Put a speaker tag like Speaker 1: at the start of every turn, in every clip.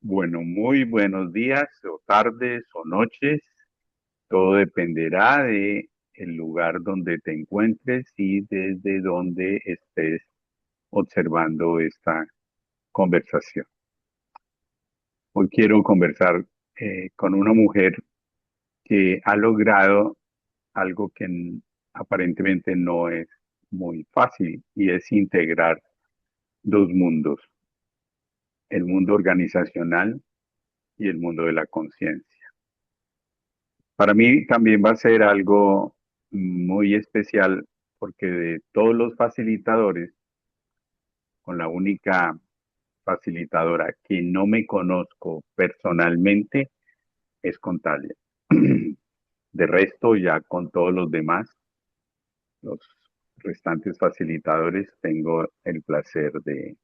Speaker 1: Bueno, muy buenos días o tardes o noches. Todo dependerá de el lugar donde te encuentres y desde donde estés observando esta conversación. Hoy quiero conversar con una mujer que ha logrado algo que aparentemente no es muy fácil y es integrar dos mundos, el mundo organizacional y el mundo de la conciencia. Para mí también va a ser algo muy especial porque de todos los facilitadores, con la única facilitadora que no me conozco personalmente es con Talia. De resto, ya con todos los demás, los restantes facilitadores, tengo el placer de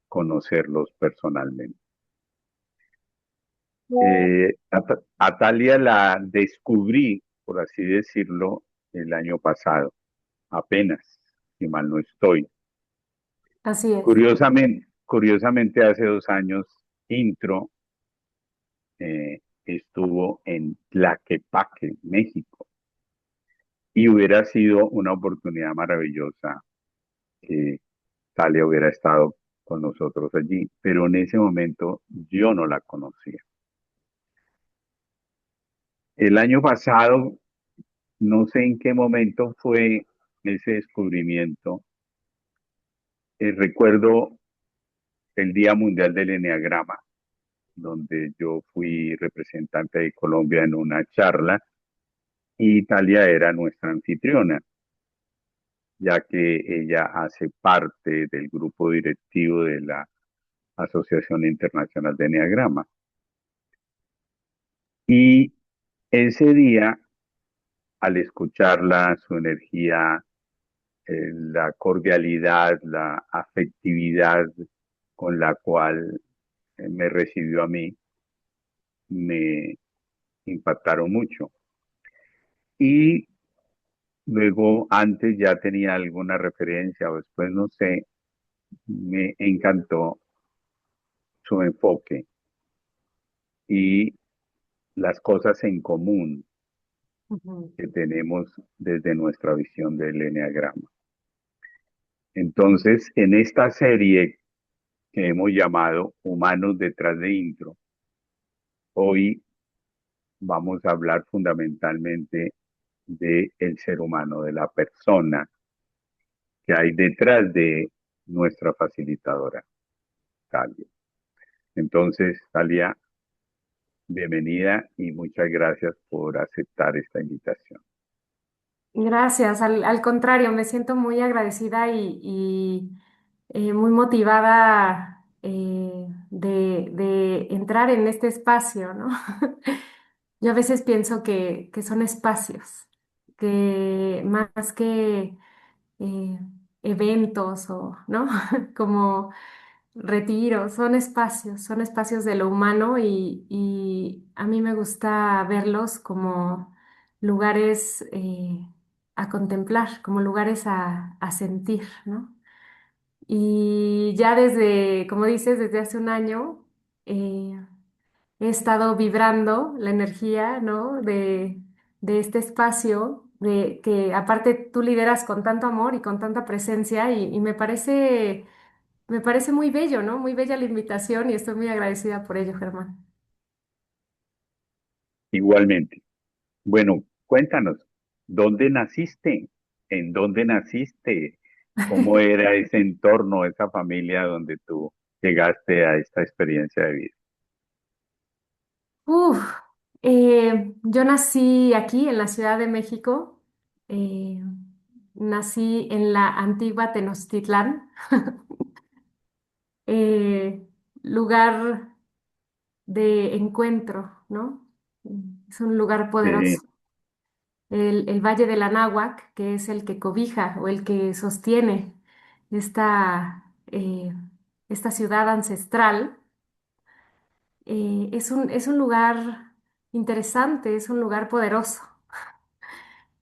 Speaker 1: conocerlos personalmente. A Talia la descubrí, por así decirlo, el año pasado apenas, si mal no estoy.
Speaker 2: Así es.
Speaker 1: Curiosamente hace 2 años, Intro estuvo en Tlaquepaque, México, y hubiera sido una oportunidad maravillosa que Talia hubiera estado con nosotros allí, pero en ese momento yo no la conocía. El año pasado, no sé en qué momento fue ese descubrimiento. Recuerdo el Día Mundial del Eneagrama, donde yo fui representante de Colombia en una charla y Italia era nuestra anfitriona, ya que ella hace parte del grupo directivo de la Asociación Internacional de Enneagrama. Y ese día, al escucharla, su energía, la cordialidad, la afectividad con la cual me recibió a mí, me impactaron mucho. Y luego, antes ya tenía alguna referencia o después no sé, me encantó su enfoque y las cosas en común
Speaker 2: Ujú.
Speaker 1: que tenemos desde nuestra visión del eneagrama. Entonces, en esta serie que hemos llamado Humanos detrás de Intro, hoy vamos a hablar fundamentalmente del ser humano, de la persona que hay detrás de nuestra facilitadora, Talia. Entonces, Talia, bienvenida y muchas gracias por aceptar esta invitación.
Speaker 2: Gracias. Al contrario, me siento muy agradecida y muy motivada de entrar en este espacio, ¿no? Yo a veces pienso que son espacios, que más que eh, eventos o, ¿no? Como retiros, son espacios de lo humano y a mí me gusta verlos como lugares a contemplar, como lugares a sentir, ¿no? Y ya desde, como dices, desde hace un año eh, he estado vibrando la energía, ¿no? De este espacio, de que aparte tú lideras con tanto amor y con tanta presencia y me parece muy bello, ¿no? Muy bella la invitación y estoy muy agradecida por ello, Germán.
Speaker 1: Igualmente. Bueno, cuéntanos, ¿dónde naciste? ¿En dónde naciste? ¿Cómo era ese entorno, esa familia donde tú llegaste a esta experiencia de vida?
Speaker 2: Uf, yo nací aquí en la Ciudad de México. eh, Nací en la antigua Tenochtitlán, eh, lugar de encuentro, ¿no? Es un lugar
Speaker 1: Sí,
Speaker 2: poderoso. El Valle del Anáhuac, que es el que cobija o el que sostiene esta ciudad ancestral, es un lugar interesante, es un lugar poderoso.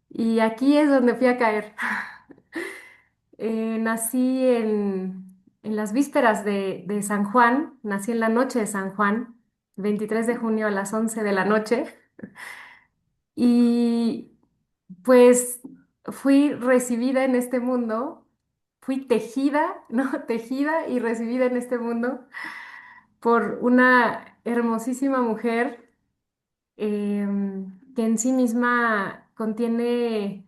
Speaker 2: Y aquí es donde fui a caer. Nací en las vísperas de San Juan, nací en la noche de San Juan, 23 de junio a las 11 de la noche, y pues fui recibida en este mundo, fui tejida, ¿no? Tejida y recibida en este mundo por una hermosísima mujer que en sí misma contiene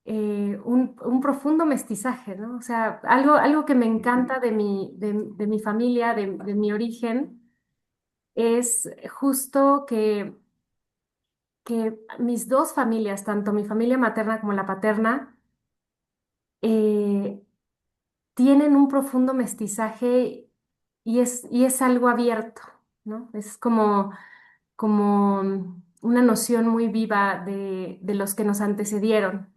Speaker 2: un profundo mestizaje, ¿no? O sea, algo que me
Speaker 1: Ujú.
Speaker 2: encanta de mi familia, de mi origen, es justo que mis dos familias, tanto mi familia materna como la paterna, eh, tienen un profundo mestizaje y es algo abierto, ¿no? Es como una noción muy viva de los que nos antecedieron.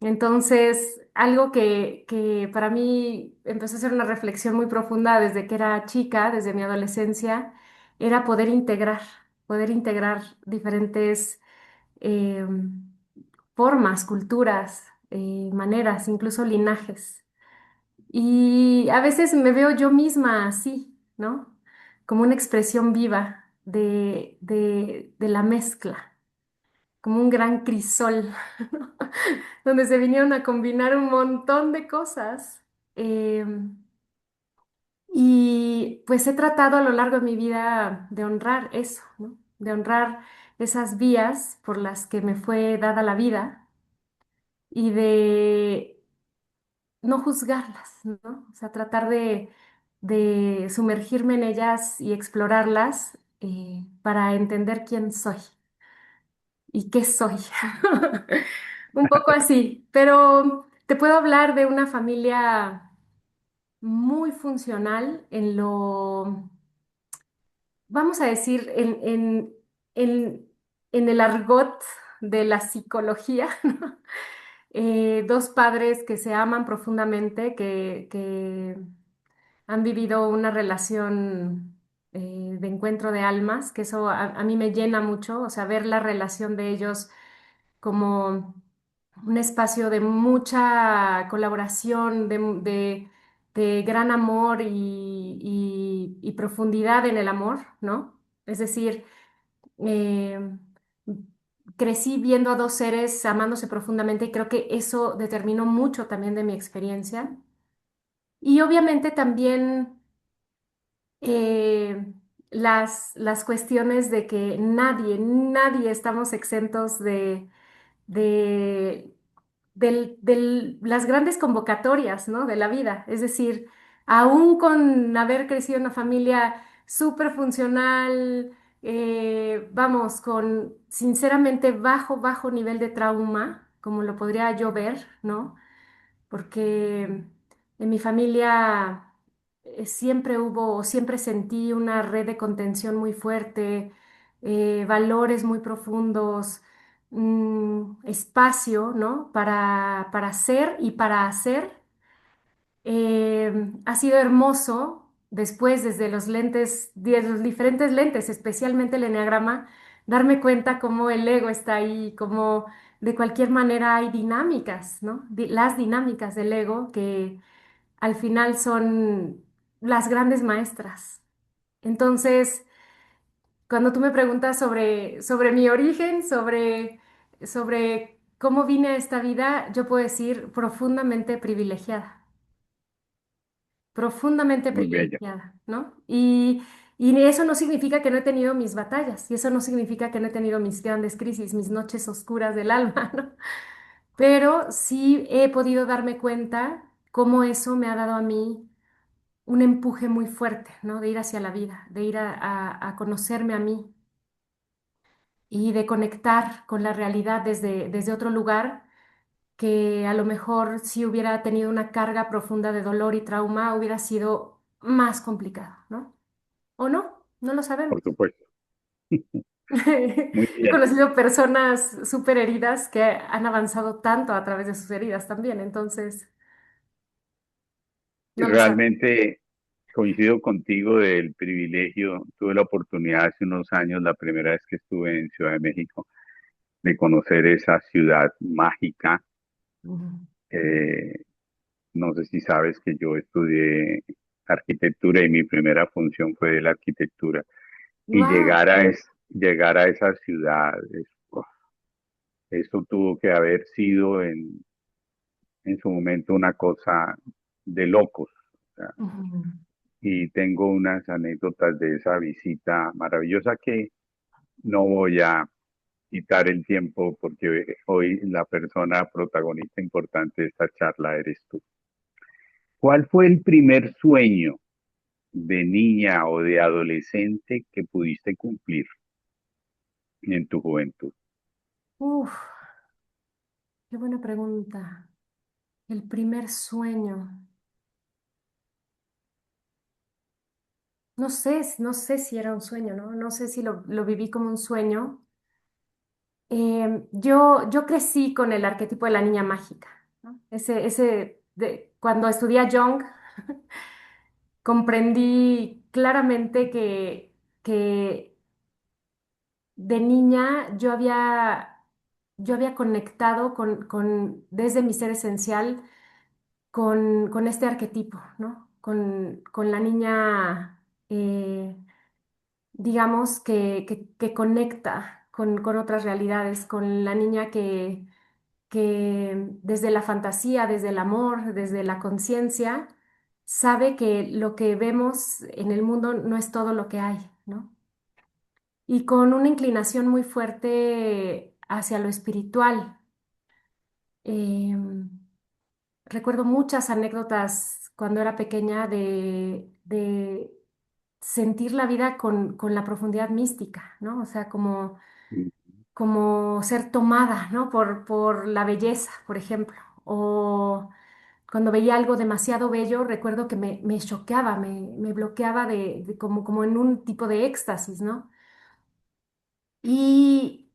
Speaker 2: Entonces, algo que para mí empezó a ser una reflexión muy profunda desde que era chica, desde mi adolescencia, era poder integrar diferentes eh, formas, culturas, maneras, incluso linajes. Y a veces me veo yo misma así, ¿no? Como una expresión viva de la mezcla, como un gran crisol, ¿no? Donde se vinieron a combinar un montón de cosas. Eh, y pues he tratado a lo largo de mi vida de honrar eso, ¿no? De honrar esas vías por las que me fue dada la vida y de no juzgarlas, ¿no? O sea, tratar de sumergirme en ellas y explorarlas para entender quién soy y qué soy. Un poco así, pero te puedo hablar de una familia muy funcional en lo, vamos a decir, en, en el argot de la psicología, ¿no? Dos padres que se aman profundamente, que han vivido una relación de encuentro de almas, que eso a mí me llena mucho, o sea, ver la relación de ellos como un espacio de mucha colaboración, de gran amor y profundidad en el amor, ¿no? Es decir, eh, crecí viendo a dos seres amándose profundamente y creo que eso determinó mucho también de mi experiencia. Y obviamente también eh, las cuestiones de que nadie estamos exentos de, las grandes convocatorias, ¿no? De la vida. Es decir, aún con haber crecido en una familia súper funcional, vamos, con sinceramente bajo nivel de trauma, como lo podría yo ver, ¿no? Porque en mi familia siempre hubo, siempre sentí una red de contención muy fuerte, valores muy profundos, espacio, ¿no? Para ser y para hacer. Ha sido hermoso después, desde los lentes, de los diferentes lentes, especialmente el eneagrama, darme cuenta cómo el ego está ahí, cómo de cualquier manera hay dinámicas, ¿no? Las dinámicas del ego que al final son las grandes maestras. Entonces, cuando tú me preguntas sobre mi origen, sobre cómo vine a esta vida, yo puedo decir profundamente
Speaker 1: Muy bella.
Speaker 2: privilegiada, ¿no? Y eso no significa que no he tenido mis batallas, y eso no significa que no he tenido mis grandes crisis, mis noches oscuras del alma, ¿no? Pero sí he podido darme cuenta cómo eso me ha dado a mí un empuje muy fuerte, ¿no? De ir hacia la vida, de ir a conocerme a mí y de conectar con la realidad desde otro lugar que a lo mejor si hubiera tenido una carga profunda de dolor y trauma hubiera sido más complicado, ¿no? ¿O no? No lo sabemos.
Speaker 1: Por supuesto. Muy
Speaker 2: He
Speaker 1: bien.
Speaker 2: conocido personas súper heridas que han avanzado tanto a través de sus heridas también, entonces
Speaker 1: Y
Speaker 2: no lo sabemos.
Speaker 1: realmente coincido contigo del privilegio. Tuve la oportunidad hace unos años, la primera vez que estuve en Ciudad de México, de conocer esa ciudad mágica,
Speaker 2: Ujú.
Speaker 1: eh, No sé si sabes que yo estudié arquitectura y mi primera función fue de la arquitectura. Y
Speaker 2: Wow.
Speaker 1: llegar a esa ciudad, eso tuvo que haber sido en su momento una cosa de locos. O sea, y tengo unas anécdotas de esa visita maravillosa que no voy a quitar el tiempo porque hoy la persona protagonista importante de esta charla eres tú. ¿Cuál fue el primer sueño de niña o de adolescente que pudiste cumplir en tu juventud?
Speaker 2: Uf, qué buena pregunta. El primer sueño. No sé, no sé si era un sueño, ¿no? No sé si lo viví como un sueño. Yo crecí con el arquetipo de la niña mágica, ¿no? Cuando estudié a Jung, comprendí claramente que de niña yo había conectado desde mi ser esencial con este arquetipo, ¿no? Con la niña, digamos, que conecta con otras realidades, con la niña que desde la fantasía, desde el amor, desde la conciencia, sabe que lo que vemos en el mundo no es todo lo que hay, ¿no? Y con una inclinación muy fuerte hacia lo espiritual. Em, Recuerdo muchas anécdotas cuando era pequeña de sentir la vida con la profundidad mística, ¿no? O sea, como ser tomada, ¿no? Por la belleza, por ejemplo. O cuando veía algo demasiado bello, recuerdo que me choqueaba, me bloqueaba como en un tipo de éxtasis, ¿no? Y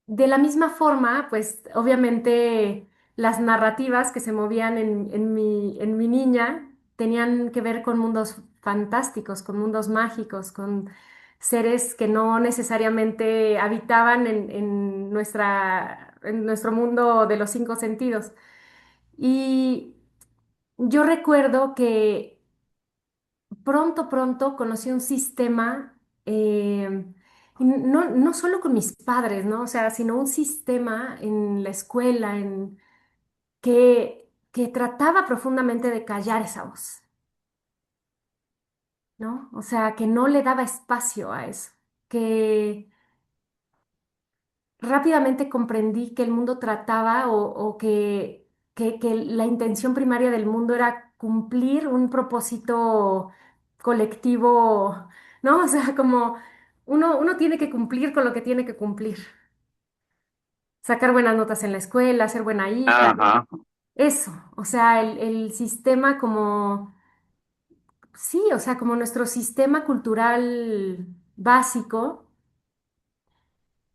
Speaker 2: de la misma forma, pues obviamente las narrativas que se movían en mi niña tenían que ver con mundos fantásticos, con mundos mágicos, con seres que no necesariamente habitaban en nuestro mundo de los cinco sentidos. Y yo recuerdo que pronto conocí un sistema, y no solo con mis padres, ¿no? O sea, sino un sistema en la escuela que trataba profundamente de callar esa voz, ¿no? O sea, que no le daba espacio a eso, que rápidamente comprendí que el mundo trataba o que la intención primaria del mundo era cumplir un propósito colectivo, ¿no? O sea, como uno tiene que cumplir con lo que tiene que cumplir. Sacar buenas notas en la escuela, ser buena hija,
Speaker 1: Ajá.
Speaker 2: eso. O sea, el sistema como, sí, o sea, como nuestro sistema cultural básico.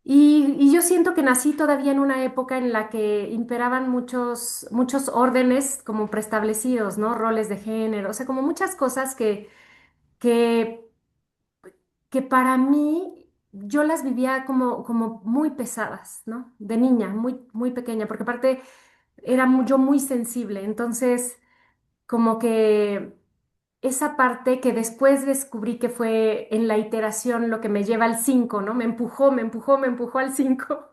Speaker 2: Y yo siento que nací todavía en una época en la que imperaban muchos órdenes como preestablecidos, ¿no? Roles de género, o sea, como muchas cosas que, que para mí yo las vivía como muy pesadas, ¿no? De niña, muy pequeña, porque aparte era yo muy sensible, entonces como que esa parte que después descubrí que fue en la iteración lo que me lleva al 5, ¿no? Me empujó al 5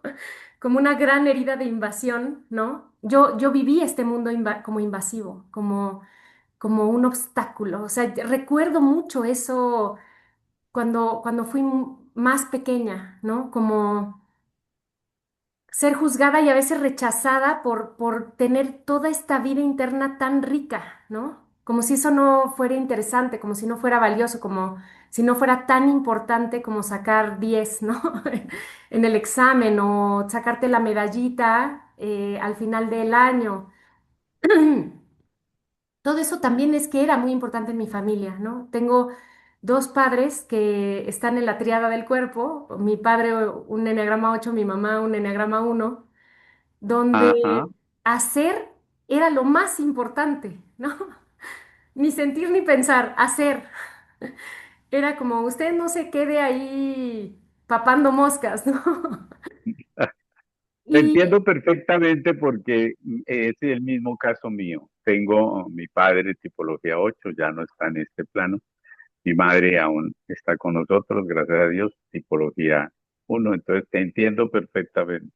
Speaker 2: como una gran herida de invasión, ¿no? Yo viví este mundo como invasivo, como un obstáculo. O sea, recuerdo mucho eso cuando fui más pequeña, ¿no? Como ser juzgada y a veces rechazada por tener toda esta vida interna tan rica, ¿no? Como si eso no fuera interesante, como si no fuera valioso, como si no fuera tan importante como sacar 10, ¿no? En el examen o sacarte la medallita al final del año. Todo eso también es que era muy importante en mi familia, ¿no? Tengo dos padres que están en la triada del cuerpo, mi padre un enneagrama 8, mi mamá un enneagrama 1,
Speaker 1: Ajá.
Speaker 2: donde hacer era lo más importante, ¿no? Ni sentir ni pensar, hacer. Era como usted no se quede ahí papando moscas, ¿no?
Speaker 1: Te
Speaker 2: Y
Speaker 1: entiendo perfectamente porque es el mismo caso mío. tengo mi padre tipología 8, ya no está en este plano. Mi madre aún está con nosotros, gracias a Dios, tipología 1. Entonces te entiendo perfectamente.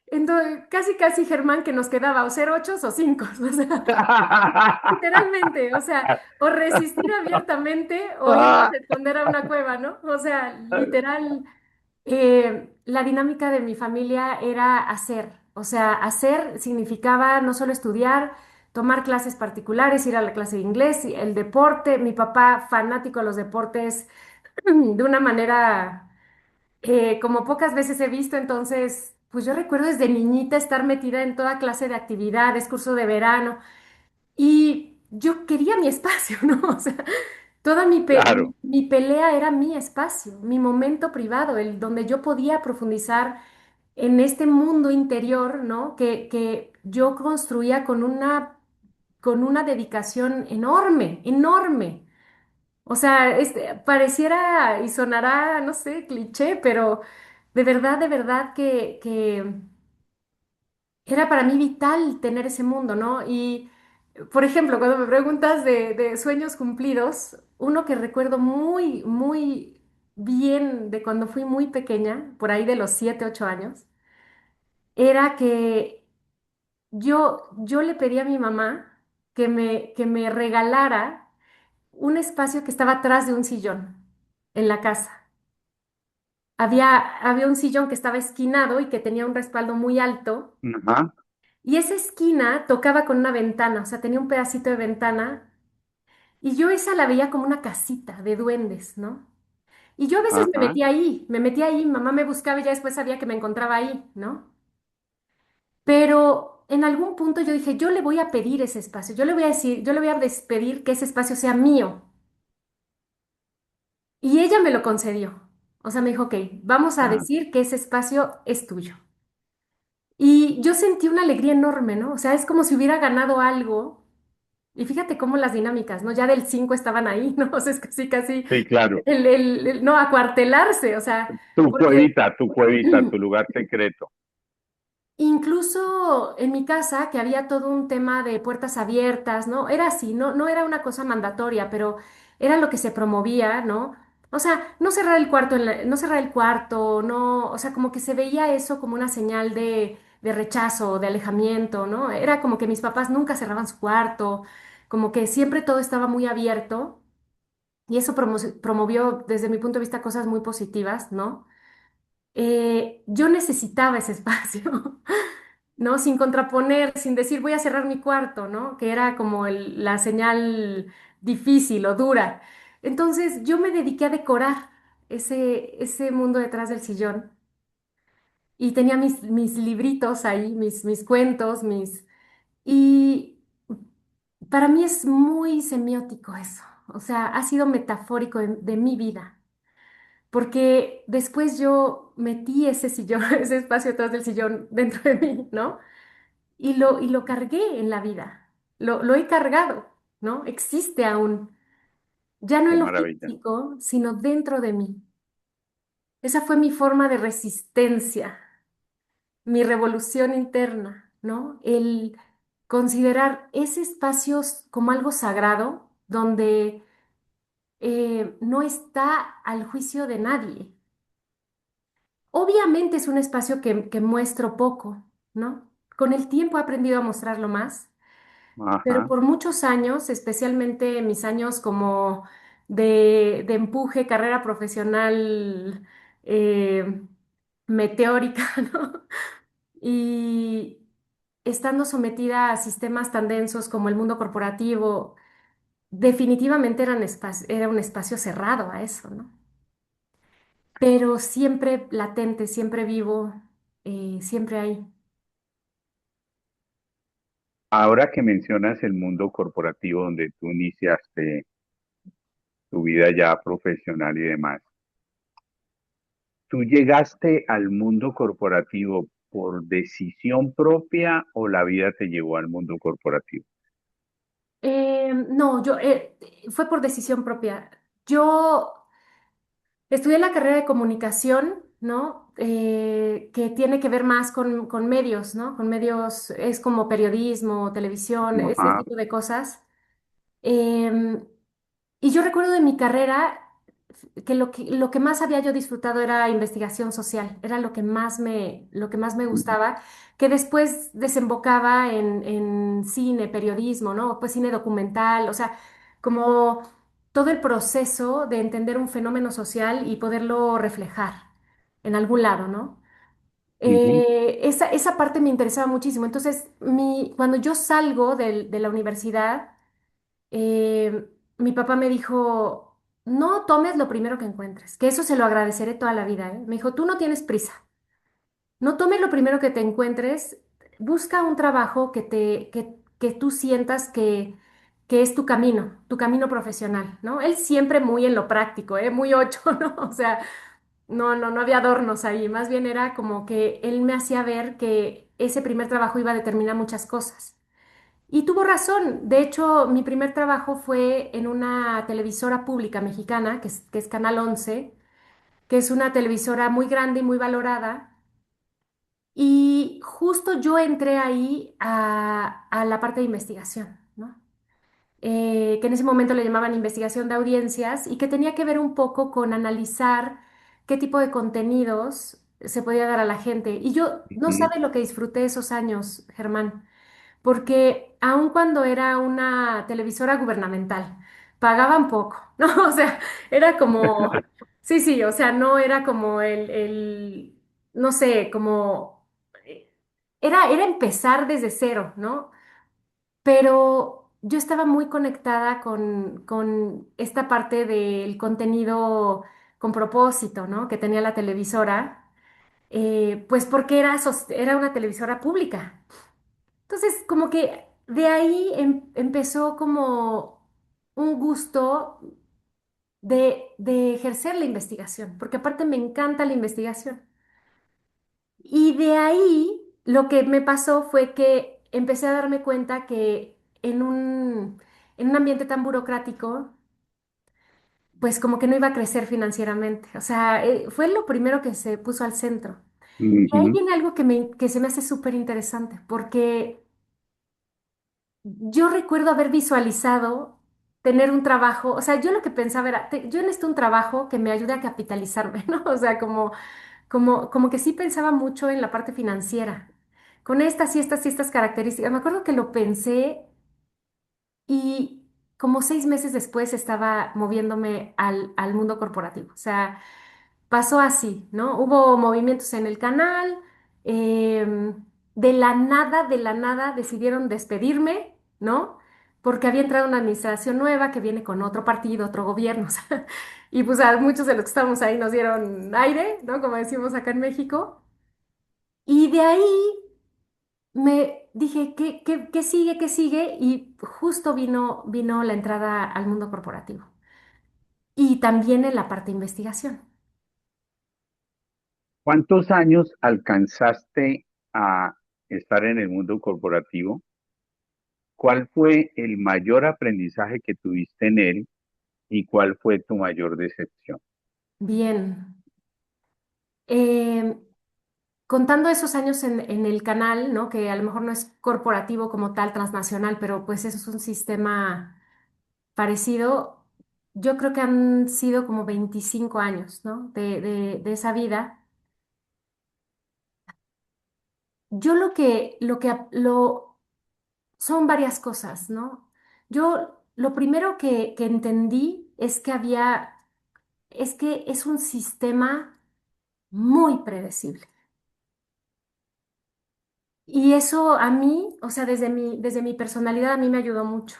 Speaker 2: Entonces, casi, casi, Germán, que nos quedaba o ser ochos o cinco, o sea, literalmente, o sea, o resistir abiertamente o irnos a esconder a una cueva, ¿no? O sea, literal, la dinámica de mi familia era hacer, o sea, hacer significaba no solo estudiar, tomar clases particulares, ir a la clase de inglés, y el deporte, mi papá fanático de los deportes de una manera como pocas veces he visto, entonces, pues yo recuerdo desde niñita estar metida en toda clase de actividades, curso de verano, y yo quería mi espacio, ¿no? O sea, toda
Speaker 1: Claro,
Speaker 2: mi pelea era mi espacio, mi momento privado, el donde yo podía profundizar en este mundo interior, ¿no? Que yo construía con una dedicación enorme, enorme. O sea, pareciera y sonará, no sé, cliché, pero de verdad que era para mí vital tener ese mundo, ¿no? Y, por ejemplo, cuando me preguntas de sueños cumplidos, uno que recuerdo muy, muy bien de cuando fui muy pequeña, por ahí de los 7, 8 años, era que yo le pedí a mi mamá que me regalara un espacio que estaba atrás de un sillón en la casa. Había un sillón que estaba esquinado y que tenía un respaldo muy alto,
Speaker 1: ajá,
Speaker 2: y esa esquina tocaba con una ventana, o sea, tenía un pedacito de ventana, y yo esa la veía como una casita de duendes, ¿no? Y yo a veces
Speaker 1: ajá,
Speaker 2: me metía ahí, mamá me buscaba y ya después sabía que me encontraba ahí, ¿no? Pero en algún punto yo dije, yo le voy a pedir ese espacio, yo le voy a decir, yo le voy a despedir que ese espacio sea mío. Y ella me lo concedió. O sea, me dijo, ok, vamos a
Speaker 1: ah,
Speaker 2: decir que ese espacio es tuyo. Y yo sentí una alegría enorme, ¿no? O sea, es como si hubiera ganado algo. Y fíjate cómo las dinámicas, ¿no? Ya del 5 estaban ahí, ¿no? O sea, es casi, casi,
Speaker 1: sí, claro.
Speaker 2: no, acuartelarse, o sea, porque
Speaker 1: Tu cuevita, tu lugar secreto.
Speaker 2: incluso en mi casa, que había todo un tema de puertas abiertas, ¿no? Era así, no, no era una cosa mandatoria, pero era lo que se promovía, ¿no? O sea, no cerrar el cuarto, no cerrar el cuarto, no, o sea, como que se veía eso como una señal de rechazo, de alejamiento, ¿no? Era como que mis papás nunca cerraban su cuarto, como que siempre todo estaba muy abierto y eso promovió desde mi punto de vista cosas muy positivas, ¿no? Yo necesitaba ese espacio. ¿No? Sin contraponer, sin decir voy a cerrar mi cuarto, ¿no? Que era como la señal difícil o dura. Entonces yo me dediqué a decorar ese mundo detrás del sillón y tenía mis libritos ahí, mis cuentos, Y para mí es muy semiótico eso, o sea, ha sido metafórico de mi vida. Porque después yo metí ese sillón, ese espacio detrás del sillón dentro de mí, ¿no? Y lo cargué en la vida, lo he cargado, ¿no? Existe aún, ya no
Speaker 1: Qué
Speaker 2: en lo
Speaker 1: maravilla.
Speaker 2: físico, sino dentro de mí. Esa fue mi forma de resistencia, mi revolución interna, ¿no? El considerar ese espacio como algo sagrado, donde no está al juicio de nadie. Obviamente es un espacio que muestro poco, ¿no? Con el tiempo he aprendido a mostrarlo más. Pero
Speaker 1: Ajá.
Speaker 2: por muchos años, especialmente mis años como de empuje, carrera profesional eh, meteórica, ¿no? Y estando sometida a sistemas tan densos como el mundo corporativo, definitivamente era un espacio cerrado a eso, ¿no? Pero siempre latente, siempre vivo, siempre ahí.
Speaker 1: Ahora que mencionas el mundo corporativo donde tú iniciaste tu vida ya profesional y demás, ¿tú llegaste al mundo corporativo por decisión propia o la vida te llevó al mundo corporativo?
Speaker 2: No, fue por decisión propia. Yo estudié la carrera de comunicación, ¿no? que tiene que ver más con medios, ¿no? Con medios, es como periodismo, televisión, ese
Speaker 1: Ajá.
Speaker 2: tipo de cosas. Em, y yo recuerdo de mi carrera que lo que más había yo disfrutado era investigación social, era lo que más me gustaba, que después desembocaba en cine, periodismo, ¿no? Pues cine documental, o sea, como todo el proceso de entender un fenómeno social y poderlo reflejar en algún lado, ¿no?
Speaker 1: Ujú,
Speaker 2: Esa parte me interesaba muchísimo. Entonces, cuando yo salgo de la universidad, mi papá me dijo, no tomes lo primero que encuentres, que eso se lo agradeceré toda la vida, ¿eh? Me dijo, tú no tienes prisa, no tomes lo primero que te encuentres, busca un trabajo que tú sientas que es tu camino profesional, ¿no? Él siempre muy en lo práctico, ¿eh? Muy ocho, ¿no? O sea, no había adornos ahí, más bien era como que él me hacía ver que ese primer trabajo iba a determinar muchas cosas. Y tuvo razón. De hecho, mi primer trabajo fue en una televisora pública mexicana, que es Canal 11, que es una televisora muy grande y muy valorada. Y justo yo entré ahí a la parte de investigación, ¿no? Que en ese momento le llamaban investigación de audiencias y que tenía que ver un poco con analizar qué tipo de contenidos se podía dar a la gente. Y yo no
Speaker 1: ujú.
Speaker 2: sabe lo que disfruté esos años, Germán, porque aun cuando era una televisora gubernamental, pagaban poco, ¿no? O sea, era como, sí, sí, o sea, no era como no sé, como, era empezar desde cero, ¿no? Pero yo estaba muy conectada con esta parte del contenido con propósito, ¿no? Que tenía la televisora, pues porque era una televisora pública. Entonces, como que de ahí empezó como un gusto de ejercer la investigación, porque aparte me encanta la investigación. Y de ahí lo que me pasó fue que empecé a darme cuenta que en un ambiente tan burocrático, pues como que no iba a crecer financieramente. O sea, fue lo primero que se puso al centro. Y ahí
Speaker 1: Ujú.
Speaker 2: viene algo que se me hace súper interesante, porque yo recuerdo haber visualizado tener un trabajo, o sea, yo lo que pensaba era, yo necesito un trabajo que me ayude a capitalizarme, ¿no? O sea, como que sí pensaba mucho en la parte financiera, con estas y estas y estas características. Me acuerdo que lo pensé y como 6 meses después estaba moviéndome al mundo corporativo. O sea, pasó así, ¿no? Hubo movimientos en el canal, de la nada decidieron despedirme, ¿no? Porque había entrado una administración nueva que viene con otro partido, otro gobierno, o sea, y pues a muchos de los que estábamos ahí nos dieron aire, ¿no? Como decimos acá en México. Y de ahí me dije, ¿qué sigue? ¿Qué sigue? Y justo vino la entrada al mundo corporativo. Y también en la parte de investigación.
Speaker 1: ¿Cuántos años alcanzaste a estar en el mundo corporativo? ¿Cuál fue el mayor aprendizaje que tuviste en él y cuál fue tu mayor decepción?
Speaker 2: Bien. Em, Contando esos años en el canal, ¿no? Que a lo mejor no es corporativo como tal, transnacional, pero pues eso es un sistema parecido. Yo creo que han sido como 25 años, ¿no? De esa vida. Yo son varias cosas, ¿no? Yo lo primero que entendí es que es un sistema muy predecible. Y eso a mí, o sea, desde mi personalidad a mí me ayudó mucho,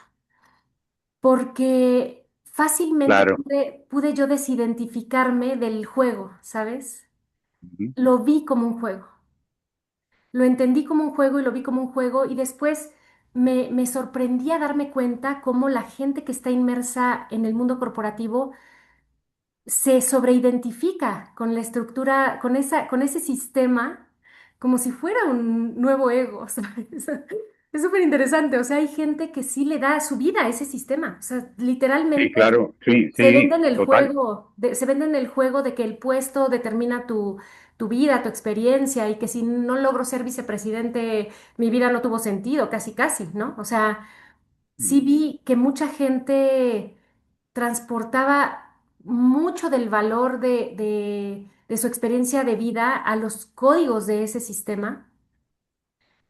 Speaker 2: porque fácilmente
Speaker 1: Claro.
Speaker 2: pude yo desidentificarme del juego, ¿sabes?
Speaker 1: Ujú.
Speaker 2: Lo vi como un juego, lo entendí como un juego y lo vi como un juego y después me sorprendí a darme cuenta cómo la gente que está inmersa en el mundo corporativo se sobreidentifica con la estructura, con ese sistema, como si fuera un nuevo ego, ¿sabes? Es súper interesante, o sea, hay gente que sí le da su vida a ese sistema, o sea,
Speaker 1: Sí,
Speaker 2: literalmente
Speaker 1: claro, sí,
Speaker 2: se
Speaker 1: sí,
Speaker 2: venden el
Speaker 1: total.
Speaker 2: juego, se venden el juego de que el puesto determina tu vida, tu experiencia y que si no logro ser vicepresidente, mi vida no tuvo sentido, casi, casi, ¿no? O sea, sí
Speaker 1: mm,
Speaker 2: vi que mucha gente transportaba mucho del valor de su experiencia de vida a los códigos de ese sistema.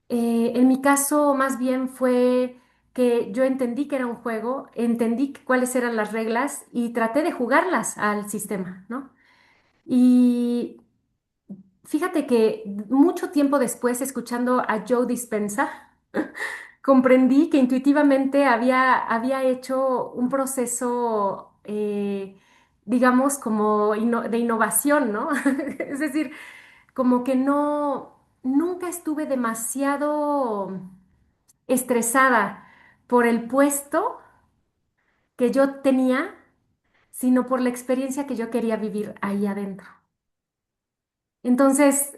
Speaker 2: En mi caso, más bien fue que yo entendí que era un juego, entendí cuáles eran las reglas y traté de jugarlas al sistema, ¿no? Y fíjate que mucho tiempo después, escuchando a Joe Dispenza, comprendí que intuitivamente había hecho un proceso, digamos, como de innovación, ¿no? Es decir, como que nunca estuve demasiado estresada por el puesto que yo tenía, sino por la experiencia que yo quería vivir ahí adentro. Entonces,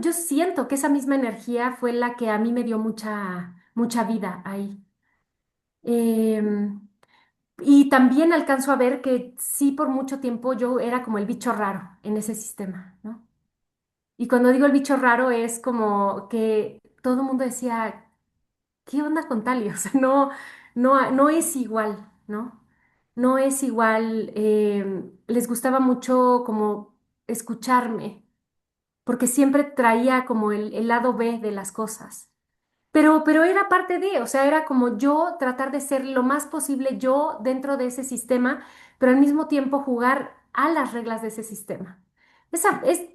Speaker 2: yo siento que esa misma energía fue la que a mí me dio mucha, mucha vida ahí. Em, y también alcanzo a ver que sí, por mucho tiempo yo era como el bicho raro en ese sistema, ¿no? Y cuando digo el bicho raro es como que todo el mundo decía, ¿qué onda con Tali? O sea, no es igual, ¿no? No es igual. Les gustaba mucho como escucharme, porque siempre traía como el lado B de las cosas. Pero era parte de, o sea, era como yo tratar de ser lo más posible yo dentro de ese sistema, pero al mismo tiempo jugar a las reglas de ese sistema.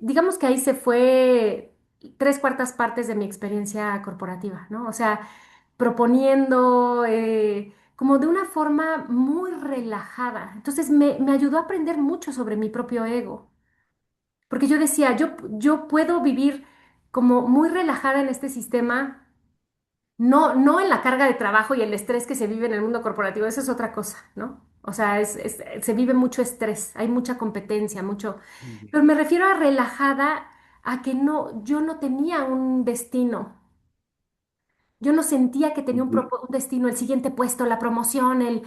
Speaker 2: Digamos que ahí se fue tres cuartas partes de mi experiencia corporativa, ¿no? O sea, proponiendo como de una forma muy relajada. Entonces me ayudó a aprender mucho sobre mi propio ego, porque yo decía, yo puedo vivir como muy relajada en este sistema, no en la carga de trabajo y el estrés que se vive en el mundo corporativo, eso es otra cosa, ¿no? O sea, se vive mucho estrés, hay mucha competencia, mucho. Pero me refiero a relajada, a que yo no tenía un destino. Yo no sentía que tenía
Speaker 1: ujú,
Speaker 2: un destino, el siguiente puesto, la promoción,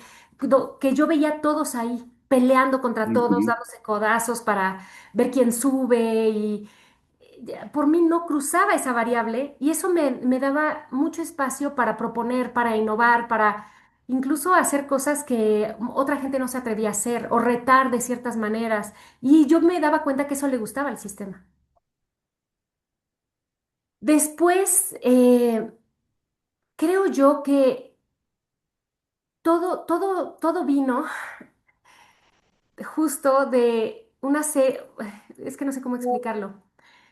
Speaker 2: que yo veía a todos ahí peleando contra todos,
Speaker 1: ujú,
Speaker 2: dándose codazos para ver quién sube y por mí no cruzaba esa variable y eso me daba mucho espacio para proponer, para innovar, para incluso hacer cosas que otra gente no se atrevía a hacer o retar de ciertas maneras. Y yo me daba cuenta que eso le gustaba al sistema. Después, creo yo que todo vino justo de es que no sé cómo explicarlo.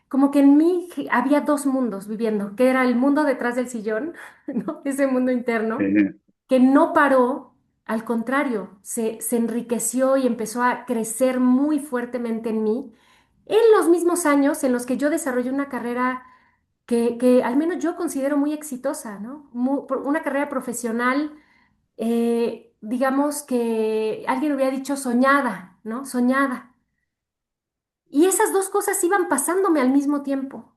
Speaker 2: Como que en mí había dos mundos viviendo, que era el mundo detrás del sillón, ¿no? Ese mundo interno,
Speaker 1: eh,
Speaker 2: que no paró, al contrario, se enriqueció y empezó a crecer muy fuertemente en mí en los mismos años en los que yo desarrollé una carrera que al menos yo considero muy exitosa, ¿no? Una carrera profesional, digamos que alguien hubiera dicho soñada, ¿no? Soñada. Y esas dos cosas iban pasándome al mismo tiempo.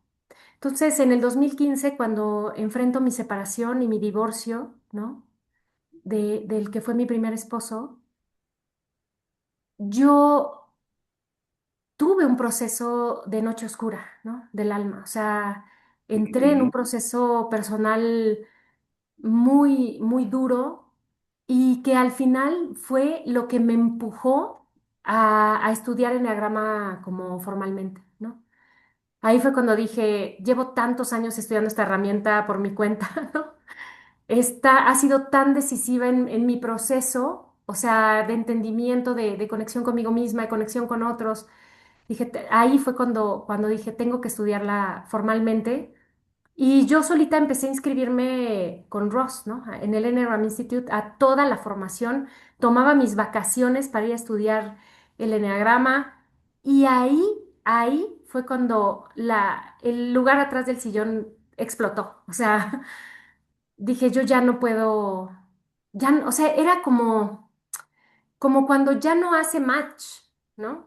Speaker 2: Entonces, en el 2015, cuando enfrento mi separación y mi divorcio, ¿no? Del que fue mi primer esposo, yo tuve un proceso de noche oscura, ¿no? Del alma. O sea, entré en un
Speaker 1: ujú,
Speaker 2: proceso personal muy, muy duro y que al final fue lo que me empujó a estudiar enneagrama como formalmente, ¿no? Ahí fue cuando dije, llevo tantos años estudiando esta herramienta por mi cuenta, ¿no? Esta ha sido tan decisiva en mi proceso, o sea, de entendimiento, de conexión conmigo misma, de conexión con otros. Dije, ahí fue cuando dije, tengo que estudiarla formalmente. Y yo solita empecé a inscribirme con Ross, ¿no? En el Enneagram Institute, a toda la formación. Tomaba mis vacaciones para ir a estudiar el enneagrama. Y ahí fue cuando el lugar atrás del sillón explotó. O sea, dije, yo ya no puedo, o sea, era como cuando ya no hace match, ¿no?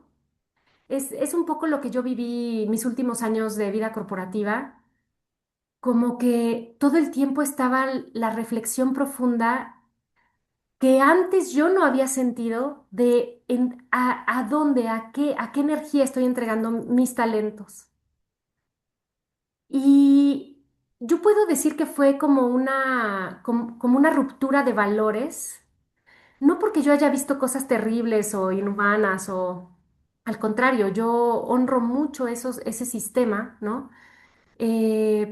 Speaker 2: Es un poco lo que yo viví mis últimos años de vida corporativa, como que todo el tiempo estaba la reflexión profunda que antes yo no había sentido de a dónde, a qué energía estoy entregando mis talentos. Y yo puedo decir que fue como una ruptura de valores, no porque yo haya visto cosas terribles o inhumanas o al contrario, yo honro mucho ese sistema, ¿no?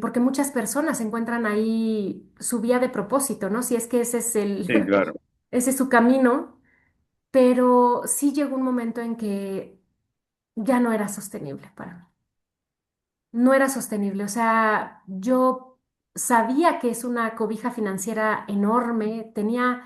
Speaker 2: Porque muchas personas encuentran ahí su vía de propósito, ¿no? Si es que ese es
Speaker 1: Sí, claro.
Speaker 2: ese es su camino, pero sí llegó un momento en que ya no era sostenible para mí. No era sostenible. O sea, yo sabía que es una cobija financiera enorme, tenía,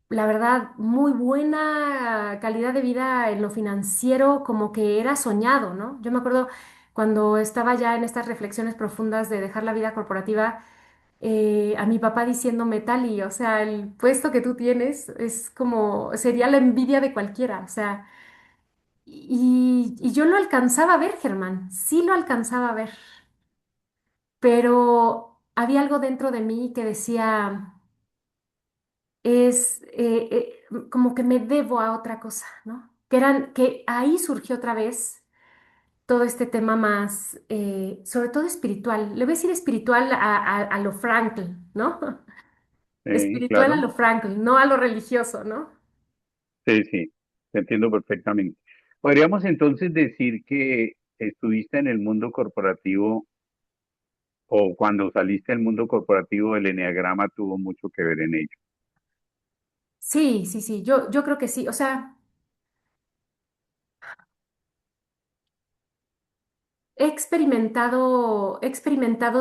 Speaker 2: la verdad, muy buena calidad de vida en lo financiero, como que era soñado, ¿no? Yo me acuerdo cuando estaba ya en estas reflexiones profundas de dejar la vida corporativa, a mi papá diciéndome, Tali, o sea, el puesto que tú tienes es como, sería la envidia de cualquiera, o sea, y yo lo alcanzaba a ver, Germán, sí lo alcanzaba a ver, pero había algo dentro de mí que decía, como que me debo a otra cosa, ¿no? Que ahí surgió otra vez todo este tema más, sobre todo espiritual. Le voy a decir espiritual a lo Frankl, ¿no? Espiritual a
Speaker 1: Claro.
Speaker 2: lo Frankl, no a lo religioso, ¿no?
Speaker 1: Sí, sí, te entiendo perfectamente. Podríamos entonces decir que estuviste en el mundo corporativo o cuando saliste del mundo corporativo, el eneagrama tuvo mucho que ver en ello.
Speaker 2: Sí, sí, sí, yo creo que sí. O sea, he experimentado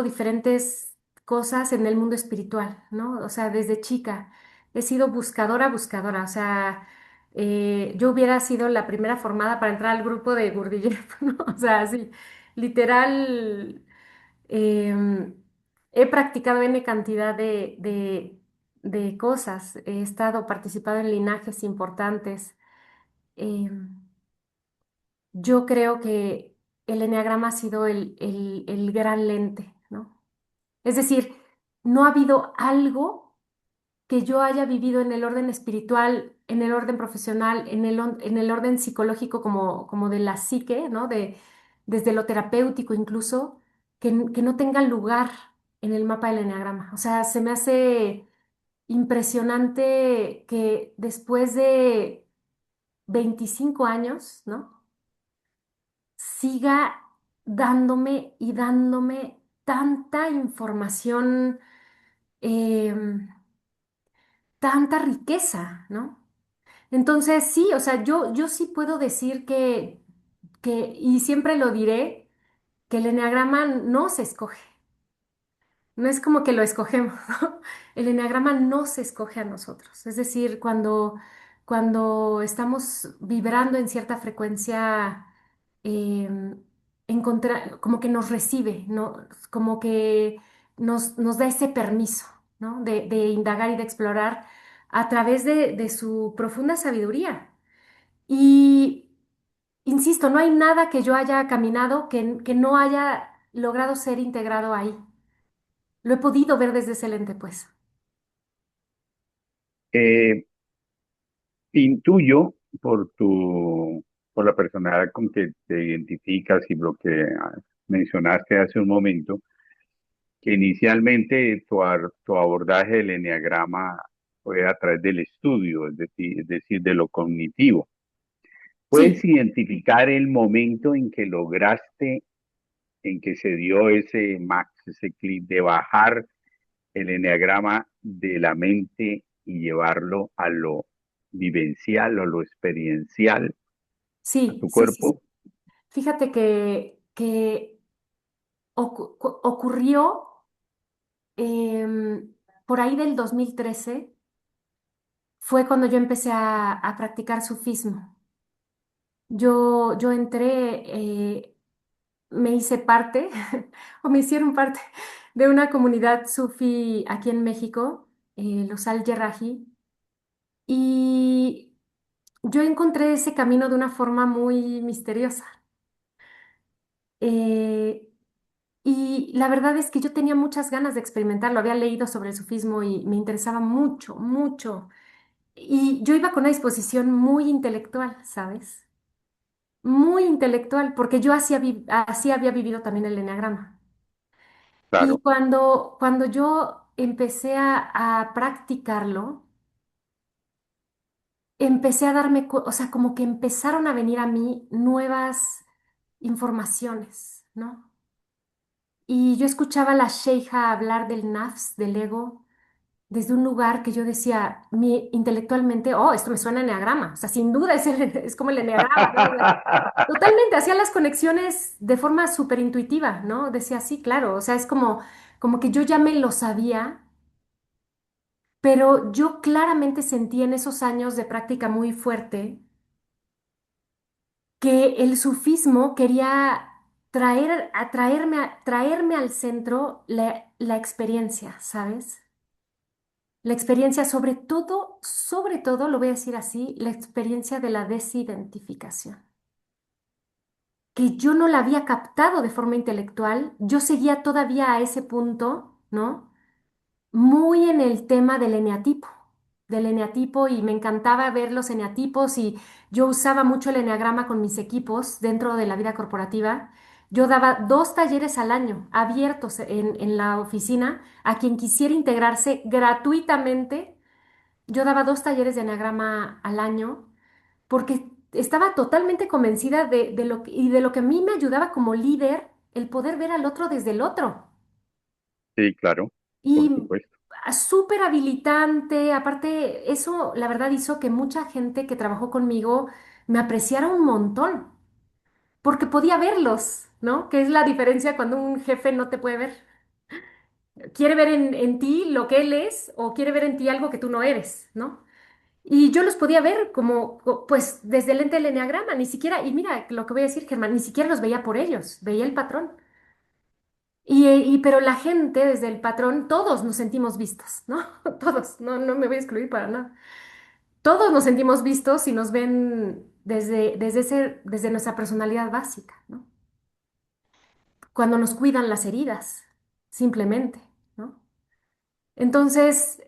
Speaker 2: diferentes cosas en el mundo espiritual, ¿no? O sea, desde chica he sido buscadora, buscadora. O sea, yo hubiera sido la primera formada para entrar al grupo de Gurdjieff, ¿no? O sea, sí, literal, em, he practicado N cantidad de cosas. He estado participado en linajes importantes. Em, yo creo que el eneagrama ha sido el gran lente, ¿no? Es decir, no ha habido algo que yo haya vivido en el orden espiritual, en el orden profesional, en el orden psicológico como de la psique, ¿no? Desde lo terapéutico incluso, que no tenga lugar en el mapa del eneagrama. O sea, se me hace impresionante que después de 25 años, ¿no? Siga dándome y dándome tanta información, em, tanta riqueza, ¿no? Entonces, sí, o sea, yo sí puedo decir y siempre lo diré, que el eneagrama no se escoge. No es como que lo escogemos, ¿no? El eneagrama no se escoge a nosotros. Es decir, cuando estamos vibrando en cierta frecuencia, em, como que nos recibe, ¿no? Como que nos da ese permiso, ¿no? De indagar y de explorar a través de su profunda sabiduría. Y, insisto, no hay nada que yo haya caminado que no haya logrado ser integrado ahí. Lo he podido ver desde ese lente, pues.
Speaker 1: Eh, Intuyo por la personalidad con que te identificas y lo que mencionaste hace un momento, que inicialmente tu abordaje del eneagrama fue a través del estudio, es decir, de lo cognitivo. ¿Puedes
Speaker 2: Sí,
Speaker 1: identificar el momento en que lograste, en que se dio ese max, ese clic de bajar el eneagrama de la mente y llevarlo a lo vivencial o lo experiencial, a
Speaker 2: sí,
Speaker 1: tu
Speaker 2: sí, sí, sí.
Speaker 1: cuerpo?
Speaker 2: Fíjate que ocurrió por ahí del 2013, fue cuando yo empecé a practicar sufismo. Yo entré, me hice parte, o me hicieron parte de una comunidad sufi aquí en México, los Al-Yerraji, y yo encontré ese camino de una forma muy misteriosa. Eh, y la verdad es que yo tenía muchas ganas de experimentarlo. Había leído sobre el sufismo y me interesaba mucho, mucho. Y yo iba con una disposición muy intelectual, ¿sabes? Muy intelectual, porque yo así había vivido también el eneagrama. Y
Speaker 1: claro.
Speaker 2: cuando yo empecé a practicarlo, empecé a o sea, como que empezaron a venir a mí nuevas informaciones, ¿no? Y yo escuchaba a la sheija hablar del nafs, del ego, desde un lugar que yo decía, intelectualmente, oh, esto me suena a eneagrama, o sea, sin duda es como el eneagrama, ¿no? O sea, totalmente, hacía las conexiones de forma súper intuitiva, ¿no? Decía, sí, claro, o sea, es como que yo ya me lo sabía, pero yo claramente sentí en esos años de práctica muy fuerte que el sufismo quería traerme al centro la experiencia, ¿sabes? La experiencia, sobre todo, lo voy a decir así, la experiencia de la desidentificación, que yo no la había captado de forma intelectual, yo seguía todavía a ese punto, ¿no? Muy en el tema del eneatipo y me encantaba ver los eneatipos y yo usaba mucho el eneagrama con mis equipos dentro de la vida corporativa. Yo daba 2 talleres al año abiertos en la oficina a quien quisiera integrarse gratuitamente. Yo daba 2 talleres de eneagrama al año porque estaba totalmente convencida y de lo que a mí me ayudaba como líder el poder ver al otro desde el otro.
Speaker 1: Sí, claro, por
Speaker 2: Y
Speaker 1: supuesto.
Speaker 2: súper habilitante, aparte, eso la verdad hizo que mucha gente que trabajó conmigo me apreciara un montón, porque podía verlos, ¿no? Que es la diferencia cuando un jefe no te puede ver. Quiere ver en ti lo que él es o quiere ver en ti algo que tú no eres, ¿no? Y yo los podía ver pues, desde el lente del eneagrama, ni siquiera, y mira lo que voy a decir, Germán, ni siquiera los veía por ellos, veía el patrón. Pero la gente, desde el patrón, todos nos sentimos vistos, ¿no? Todos, no me voy a excluir para nada. Todos nos sentimos vistos y nos ven desde nuestra personalidad básica, ¿no? Cuando nos cuidan las heridas, simplemente, ¿no? Entonces,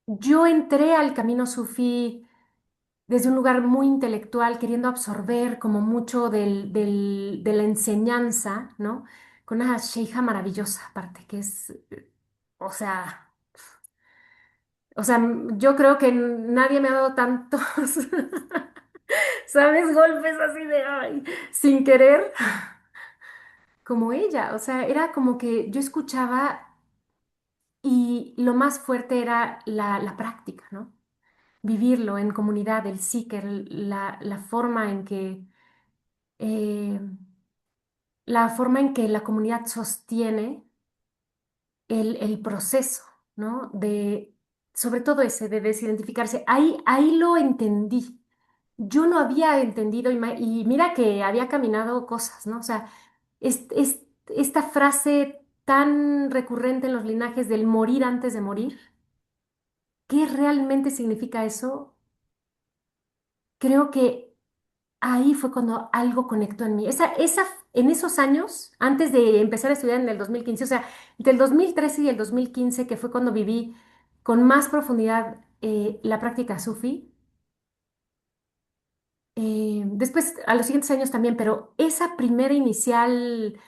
Speaker 2: yo entré al camino sufí desde un lugar muy intelectual, queriendo absorber como mucho de la enseñanza, ¿no? Con una sheija maravillosa, aparte, que es, o sea, o sea, yo creo que nadie me ha dado tantos, ¿sabes? Golpes así de, ay, sin querer, como ella. O sea, era como que yo escuchaba y lo más fuerte era la práctica, ¿no? Vivirlo en comunidad, el seeker, la forma en que eh, la forma en que la comunidad sostiene el proceso, ¿no? Sobre todo ese, de desidentificarse. Ahí lo entendí. Yo no había entendido, y mira que había caminado cosas, ¿no? O sea, esta frase tan recurrente en los linajes del morir antes de morir, ¿qué realmente significa eso? Creo que ahí fue cuando algo conectó en mí. En esos años, antes de empezar a estudiar en el 2015, o sea, entre el 2013 y el 2015, que fue cuando viví con más profundidad la práctica sufi, después a los siguientes años también, pero esa primera inicial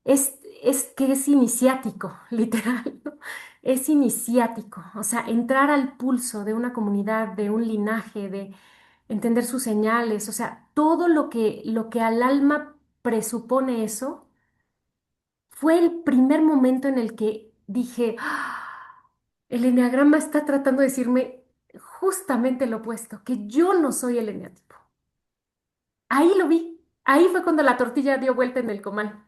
Speaker 2: es que es iniciático, literal, ¿no? Es iniciático, o sea, entrar al pulso de una comunidad, de un linaje, de entender sus señales, o sea, todo lo que al alma presupone eso, fue el primer momento en el que dije, "Ah, el eneagrama está tratando de decirme justamente lo opuesto, que yo no soy el eneatipo. Ahí lo vi, ahí fue cuando la tortilla dio vuelta en el comal.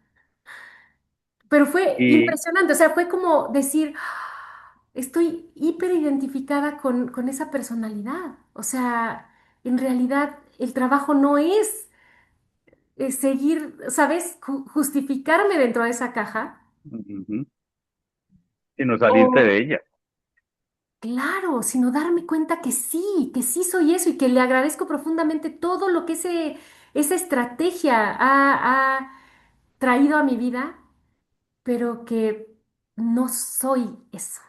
Speaker 2: Pero fue
Speaker 1: Y
Speaker 2: impresionante, o sea, fue como decir, "Ah, estoy hiper identificada con esa personalidad. O sea, en realidad el trabajo no es seguir, ¿sabes? Justificarme dentro de esa caja.
Speaker 1: ujú, y no salirte de
Speaker 2: O,
Speaker 1: ella.
Speaker 2: claro, sino darme cuenta que sí soy eso y que le agradezco profundamente todo lo que esa estrategia ha traído a mi vida, pero que no soy eso,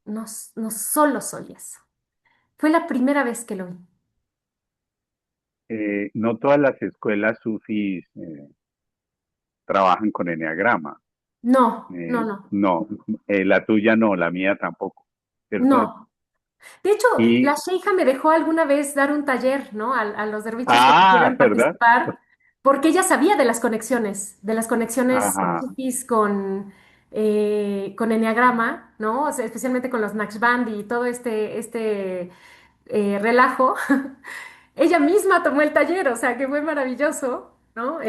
Speaker 2: no solo soy eso. Fue la primera vez que lo vi.
Speaker 1: No todas las escuelas sufis trabajan con eneagrama.
Speaker 2: No, no, no,
Speaker 1: No, la tuya no, la mía tampoco, ¿cierto?
Speaker 2: no. De hecho, la
Speaker 1: Y,
Speaker 2: Sheija me dejó alguna vez dar un taller, ¿no? A los derviches que quisieran
Speaker 1: ¿verdad?
Speaker 2: participar, porque ella sabía de las conexiones
Speaker 1: Ajá,
Speaker 2: sufís con Enneagrama, ¿no? O sea, especialmente con los Naqshbandi y todo este relajo. Ella misma tomó el taller, o sea, que fue maravilloso, ¿no?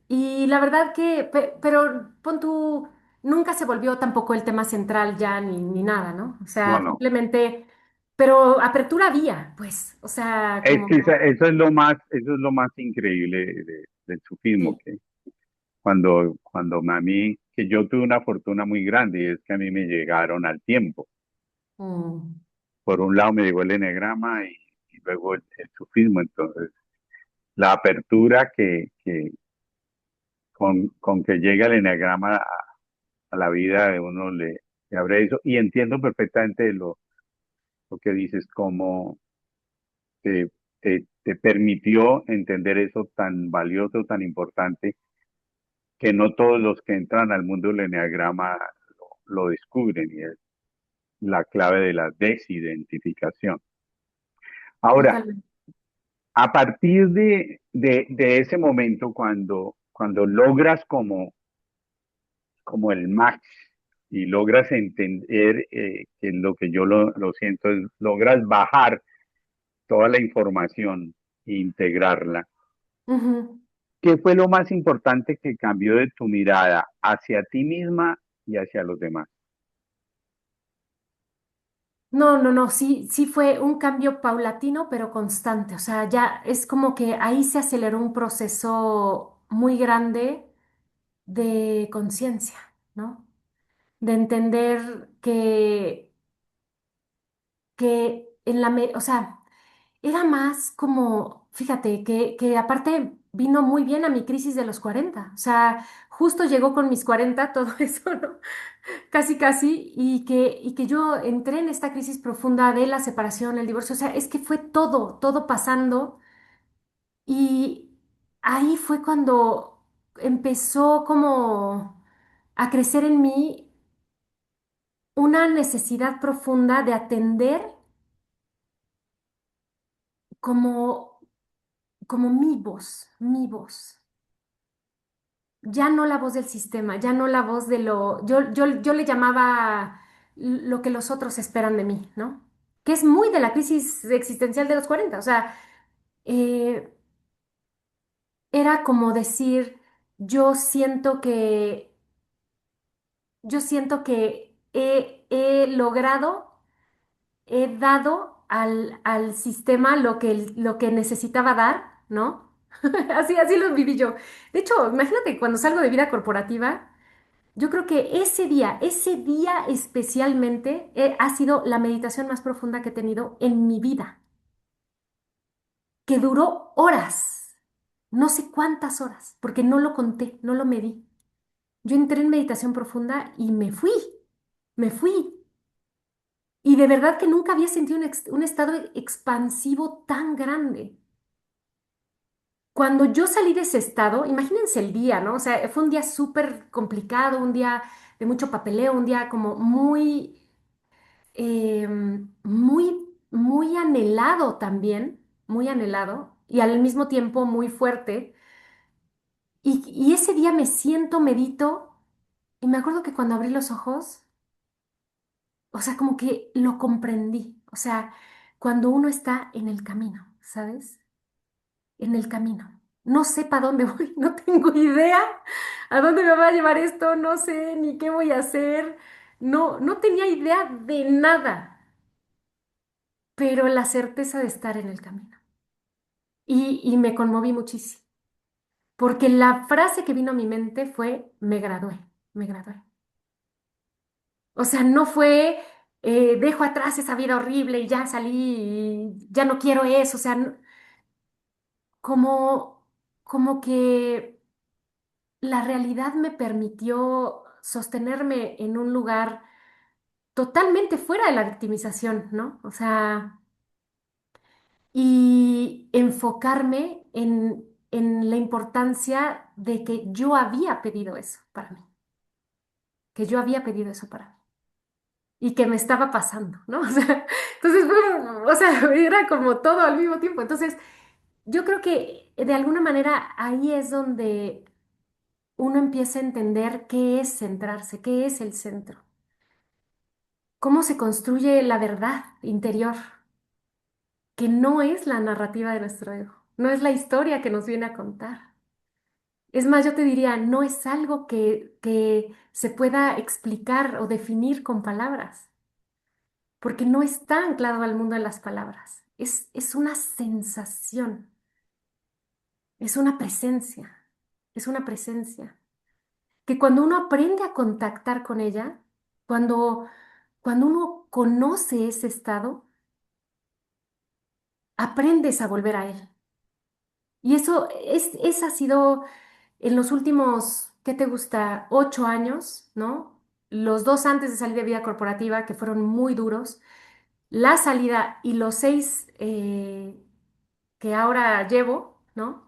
Speaker 2: Y la verdad que, pero pon tú, nunca se volvió tampoco el tema central ya ni nada, ¿no? O
Speaker 1: no,
Speaker 2: sea,
Speaker 1: no.
Speaker 2: simplemente, pero apertura había, pues, o sea,
Speaker 1: Es que
Speaker 2: como,
Speaker 1: eso es lo más increíble del sufismo,
Speaker 2: sí.
Speaker 1: que cuando a mí, que yo tuve una fortuna muy grande y es que a mí me llegaron al tiempo.
Speaker 2: Mm,
Speaker 1: Por un lado me llegó el enegrama y luego el sufismo, entonces la apertura con que llega el eneagrama a la vida de uno le abre eso y entiendo perfectamente lo que dices, cómo te permitió entender eso tan valioso, tan importante, que no todos los que entran al mundo del eneagrama lo descubren y es la clave de la desidentificación. Ahora,
Speaker 2: totalmente.
Speaker 1: a partir de ese momento, cuando logras como el match y logras entender que lo que yo lo siento es, logras bajar toda la información e integrarla.
Speaker 2: Ujú.
Speaker 1: ¿Qué fue lo más importante que cambió de tu mirada hacia ti misma y hacia los demás?
Speaker 2: No, no, no, sí, sí fue un cambio paulatino, pero constante. O sea, ya es como que ahí se aceleró un proceso muy grande de conciencia, ¿no? De entender que o sea, era más como, fíjate, que aparte vino muy bien a mi crisis de los 40. O sea, justo llegó con mis 40 todo eso, ¿no? Casi, casi, y que yo entré en esta crisis profunda de la separación, el divorcio. O sea, es que fue todo, todo pasando, y ahí fue cuando empezó como a crecer en mí una necesidad profunda de atender como, como mi voz, ya no la voz del sistema, ya no la voz de yo le llamaba lo que los otros esperan de mí, ¿no? Que es muy de la crisis existencial de los 40. O sea, eh, era como decir, yo siento que, yo siento que he logrado, he dado al sistema lo que necesitaba dar, ¿no? Así lo viví yo. De hecho, imagínate cuando salgo de vida corporativa, yo creo que ese día especialmente, ha sido la meditación más profunda que he tenido en mi vida, que duró horas, no sé cuántas horas, porque no lo conté, no lo medí. Yo entré en meditación profunda y me fui. Y de verdad que nunca había sentido un estado expansivo tan grande. Cuando yo salí de ese estado, imagínense el día, ¿no? O sea, fue un día súper complicado, un día de mucho papeleo, un día como muy anhelado también, muy anhelado y al mismo tiempo muy fuerte. Y ese día me siento, medito, y me acuerdo que cuando abrí los ojos, o sea, como que lo comprendí. O sea, cuando uno está en el camino, ¿sabes? En el camino. No sé para dónde voy, no tengo idea a dónde me va a llevar esto, no sé ni qué voy a hacer. No, no tenía idea de nada, pero la certeza de estar en el camino. Y me conmoví muchísimo, porque la frase que vino a mi mente fue, me gradué, me gradué. O sea, no fue, dejo atrás esa vida horrible y ya salí, y ya no quiero eso. O sea, como, como que la realidad me permitió sostenerme en un lugar totalmente fuera de la victimización, ¿no? O sea, y enfocarme en la importancia de que yo había pedido eso para mí, que yo había pedido eso para mí y que me estaba pasando, ¿no? O sea, entonces, o sea, era como todo al mismo tiempo. Entonces, yo creo que de alguna manera ahí es donde uno empieza a entender qué es centrarse, qué es el centro, cómo se construye la verdad interior, que no es la narrativa de nuestro ego, no es la historia que nos viene a contar. Es más, yo te diría, no es algo que se pueda explicar o definir con palabras, porque no está anclado al mundo de las palabras. Es una sensación, es una presencia, que cuando uno aprende a contactar con ella, cuando, cuando uno conoce ese estado, aprendes a volver a él. Y eso esa ha sido en los últimos, ¿qué te gusta? 8 años, ¿no? Los dos antes de salir de vida corporativa, que fueron muy duros, la salida y los 6 que ahora llevo, ¿no?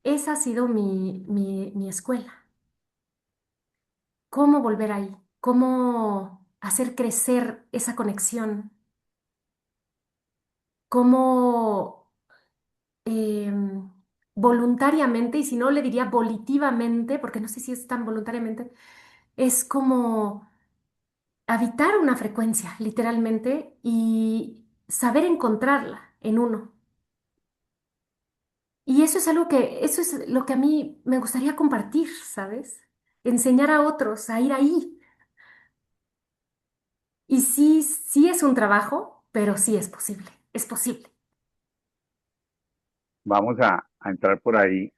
Speaker 2: Esa ha sido mi escuela. ¿Cómo volver ahí? ¿Cómo hacer crecer esa conexión? ¿Cómo voluntariamente, y si no le diría volitivamente, porque no sé si es tan voluntariamente, es como habitar una frecuencia, literalmente, y saber encontrarla en uno. Y eso es algo eso es lo que a mí me gustaría compartir, ¿sabes? Enseñar a otros a ir ahí. Y sí, sí es un trabajo, pero sí es posible, es posible.
Speaker 1: Vamos a entrar por ahí.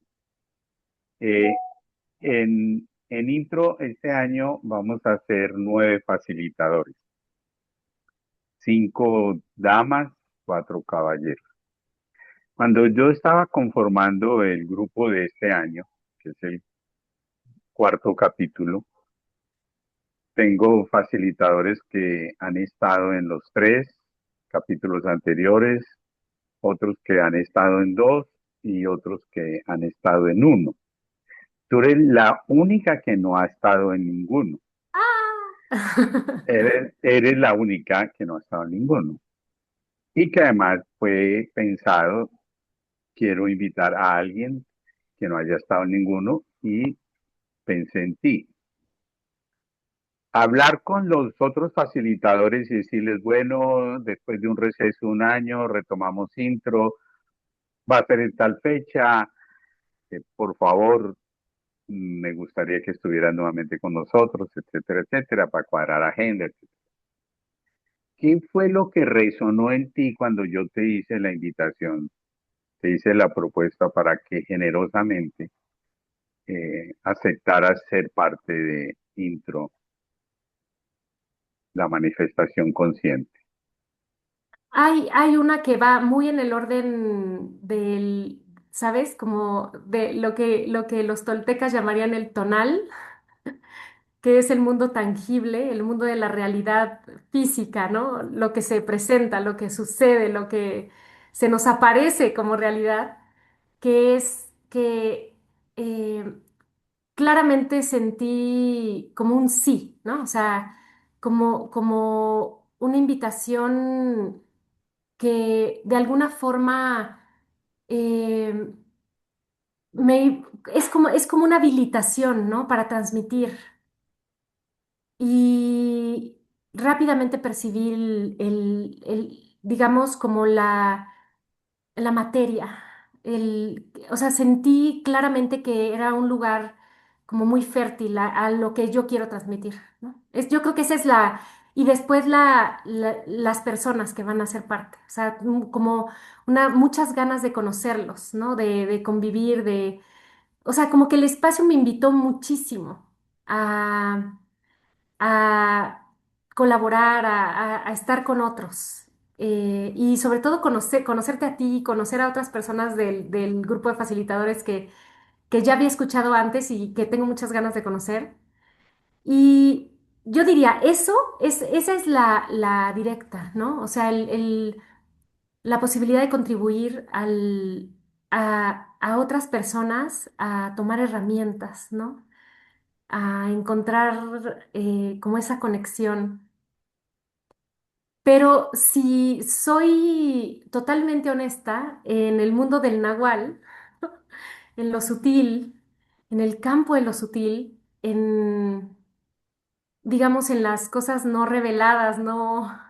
Speaker 1: Eh, en intro, este año vamos a ser 9 facilitadores, 5 damas, 4 caballeros. Cuando yo estaba conformando el grupo de este año, que es el cuarto capítulo, tengo facilitadores que han estado en los 3 capítulos anteriores, otros que han estado en 2 y otros que han estado en uno. Tú eres la única que no ha estado en ninguno. Eres la única que no ha estado en ninguno. Y que además fue pensado, quiero invitar a alguien que no haya estado en ninguno y pensé en ti. Hablar con los otros facilitadores y decirles, bueno, después de un receso de un año, retomamos intro, va a ser en tal fecha, por favor, me gustaría que estuvieran nuevamente con nosotros, etcétera, etcétera, para cuadrar agenda, etcétera. ¿Qué fue lo que resonó en ti cuando yo te hice la invitación, te hice la propuesta para que generosamente aceptaras ser parte de Intro, la manifestación consciente?
Speaker 2: Hay una que va muy en el orden del, ¿sabes? Como de lo que los toltecas llamarían el tonal, que es el mundo tangible, el mundo de la realidad física, ¿no? Lo que se presenta, lo que sucede, lo que se nos aparece como realidad, que es que claramente sentí como un sí, ¿no? O sea, como una invitación que de alguna forma eh, es como una habilitación, ¿no? Para transmitir. Y rápidamente percibí digamos, como la materia. O sea, sentí claramente que era un lugar como muy fértil a lo que yo quiero transmitir, ¿no? Yo creo que esa es y después las personas que van a ser parte, o sea, como muchas ganas de conocerlos, ¿no? De convivir, o sea, como que el espacio me invitó muchísimo a colaborar, a estar con otros. Y sobre todo conocerte a ti, conocer a otras personas del grupo de facilitadores que ya había escuchado antes y que tengo muchas ganas de conocer. Y, yo diría, esa es la directa, ¿no? O sea, la posibilidad de contribuir a otras personas a tomar herramientas, ¿no? A encontrar como esa conexión. Pero si soy totalmente honesta, en el mundo del nahual, en lo sutil, en el campo de lo sutil, digamos, en las cosas no reveladas, no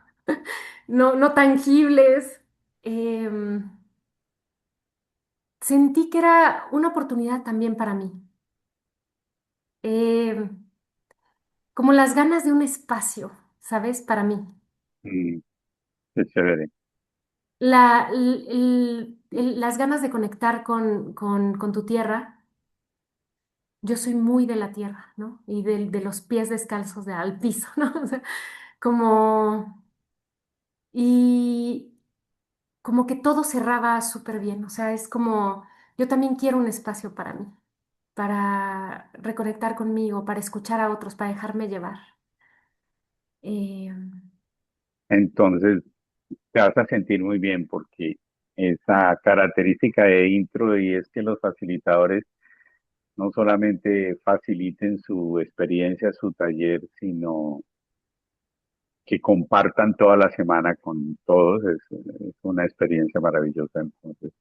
Speaker 2: tangibles, em, sentí que era una oportunidad también para mí. Em, Como las ganas de un espacio, ¿sabes? Para mí.
Speaker 1: Mm, qué chévere.
Speaker 2: Las ganas de conectar con tu tierra. Yo soy muy de la tierra, ¿no? Y de los pies descalzos al piso, ¿no? O sea, como, y como que todo cerraba súper bien. O sea, es como, yo también quiero un espacio para mí, para reconectar conmigo, para escuchar a otros, para dejarme llevar. Eh,
Speaker 1: Entonces te vas a sentir muy bien porque esa característica de intro y es que los facilitadores no solamente faciliten su experiencia, su taller, sino que compartan toda la semana con todos. Es una experiencia maravillosa. Entonces,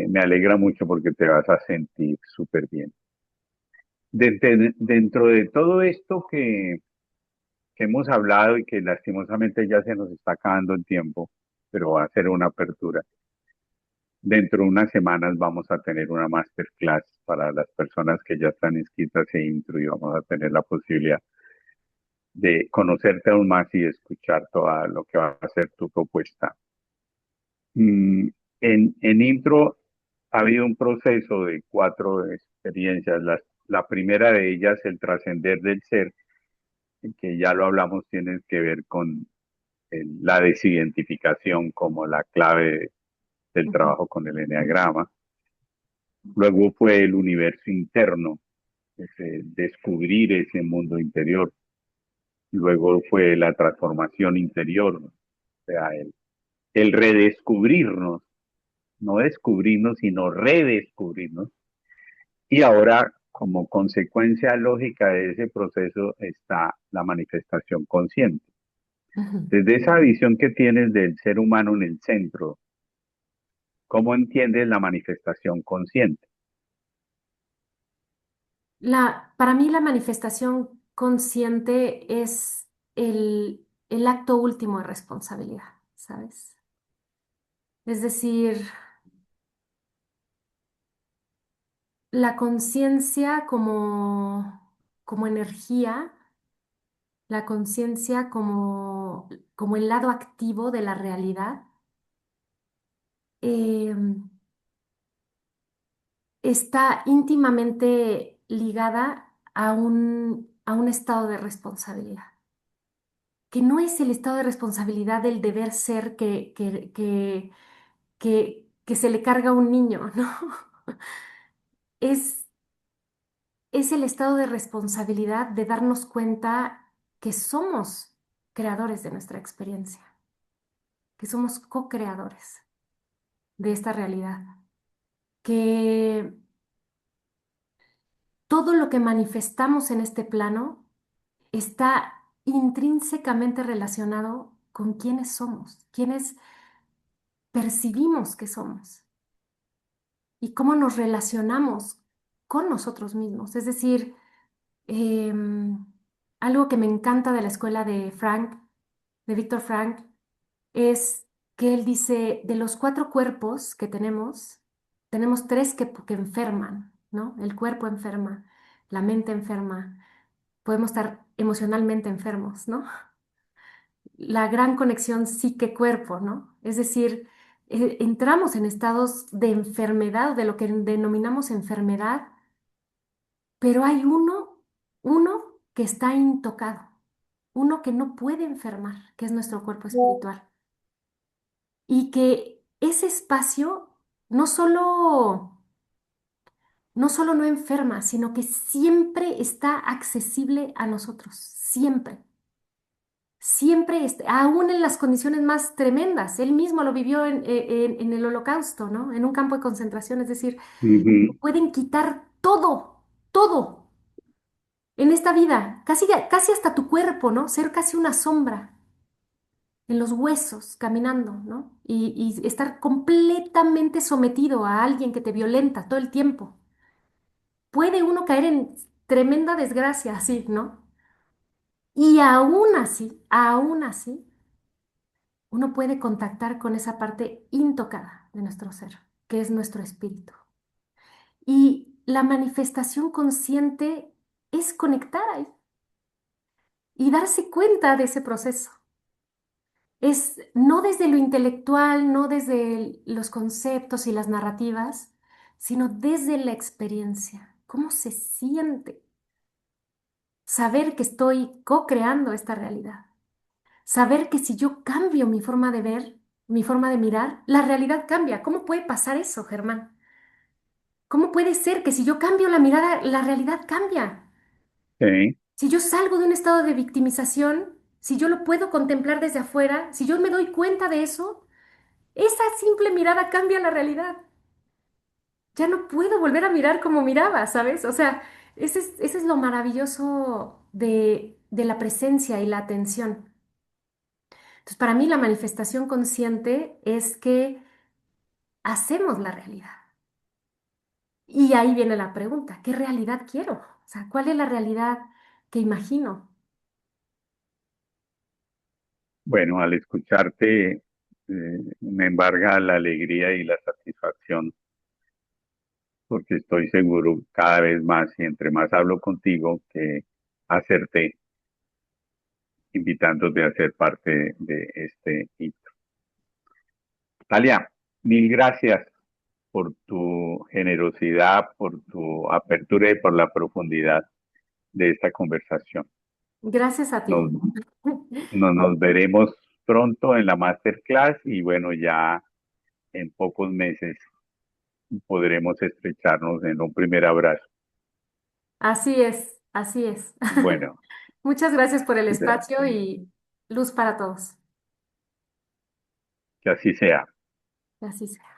Speaker 1: me alegra mucho porque te vas a sentir súper bien. Dentro de todo esto que hemos hablado y que lastimosamente ya se nos está acabando el tiempo, pero va a ser una apertura. Dentro de unas semanas vamos a tener una masterclass para las personas que ya están inscritas e intro y vamos a tener la posibilidad de conocerte aún más y escuchar todo lo que va a ser tu propuesta. Mm, en intro ha habido un proceso de 4 experiencias. La primera de ellas, el trascender del ser, que ya lo hablamos, tiene que ver con la desidentificación como la clave del
Speaker 2: Ujú,
Speaker 1: trabajo con el eneagrama. Luego fue el universo interno, descubrir ese mundo interior. Luego fue la transformación interior, o sea, el redescubrirnos, no descubrirnos, sino redescubrirnos. Y ahora, como consecuencia lógica de ese proceso, está la manifestación consciente.
Speaker 2: ujú.
Speaker 1: Desde esa visión que tienes del ser humano en el centro, ¿cómo entiendes la manifestación consciente?
Speaker 2: Para mí la manifestación consciente es el acto último de responsabilidad, ¿sabes? Es decir, la conciencia como energía, la conciencia como el lado activo de la realidad, eh, está íntimamente ligada a un estado de responsabilidad, que no es el estado de responsabilidad del deber ser que se le carga a un niño, ¿no? Es, es el estado de responsabilidad de darnos cuenta que somos creadores de nuestra experiencia, que somos co-creadores de esta realidad, que todo lo que manifestamos en este plano está intrínsecamente relacionado con quiénes somos, quiénes percibimos que somos y cómo nos relacionamos con nosotros mismos. Es decir, em, algo que me encanta de la escuela de Frank, de Víctor Frank, es que él dice, de los 4 cuerpos que tenemos 3 que enferman, ¿no? El cuerpo enferma, la mente enferma, podemos estar emocionalmente enfermos, ¿no? La gran conexión psique-cuerpo, ¿no? Es decir, entramos en estados de enfermedad, de lo que denominamos enfermedad, pero hay uno que está intocado, uno que no puede enfermar, que es nuestro cuerpo espiritual. Y que ese espacio no solo no solo no enferma, sino que siempre está accesible a nosotros, siempre. Siempre, aún en las condiciones más tremendas. Él mismo lo vivió en el Holocausto, ¿no? En un campo de concentración, es decir,
Speaker 1: Ujú.
Speaker 2: pueden quitar todo, todo en esta vida, casi hasta tu cuerpo, ¿no? Ser casi una sombra en los huesos, caminando, ¿no? Y estar completamente sometido a alguien que te violenta todo el tiempo. Puede uno caer en tremenda desgracia así, ¿no? Y aún así, uno puede contactar con esa parte intocada de nuestro ser, que es nuestro espíritu. Y la manifestación consciente es conectar ahí y darse cuenta de ese proceso. Es no desde lo intelectual, no desde los conceptos y las narrativas, sino desde la experiencia. ¿Cómo se siente saber que estoy co-creando esta realidad? Saber que si yo cambio mi forma de ver, mi forma de mirar, la realidad cambia. ¿Cómo puede pasar eso, Germán? ¿Cómo puede ser que si yo cambio la mirada, la realidad cambia?
Speaker 1: Sí,
Speaker 2: Si yo salgo de un estado de victimización, si yo lo puedo contemplar desde afuera, si yo me doy cuenta de eso, esa simple mirada cambia la realidad. Ya no puedo volver a mirar como miraba, ¿sabes? O sea, ese es lo maravilloso de la presencia y la atención. Entonces, para mí la manifestación consciente es que hacemos la realidad. Y ahí viene la pregunta, ¿qué realidad quiero? O sea, ¿cuál es la realidad que imagino?
Speaker 1: bueno, al escucharte me embarga la alegría y la satisfacción, porque estoy seguro cada vez más y entre más hablo contigo que acerté invitándote a ser parte de este hito. Talia, mil gracias por tu generosidad, por tu apertura y por la profundidad de esta conversación.
Speaker 2: Gracias a ti.
Speaker 1: Nos, nos veremos pronto en la masterclass y bueno, ya en pocos meses podremos estrecharnos en un primer abrazo.
Speaker 2: Así es, así es.
Speaker 1: Bueno,
Speaker 2: Muchas gracias por el espacio y luz para todos.
Speaker 1: que así sea.
Speaker 2: Así sea.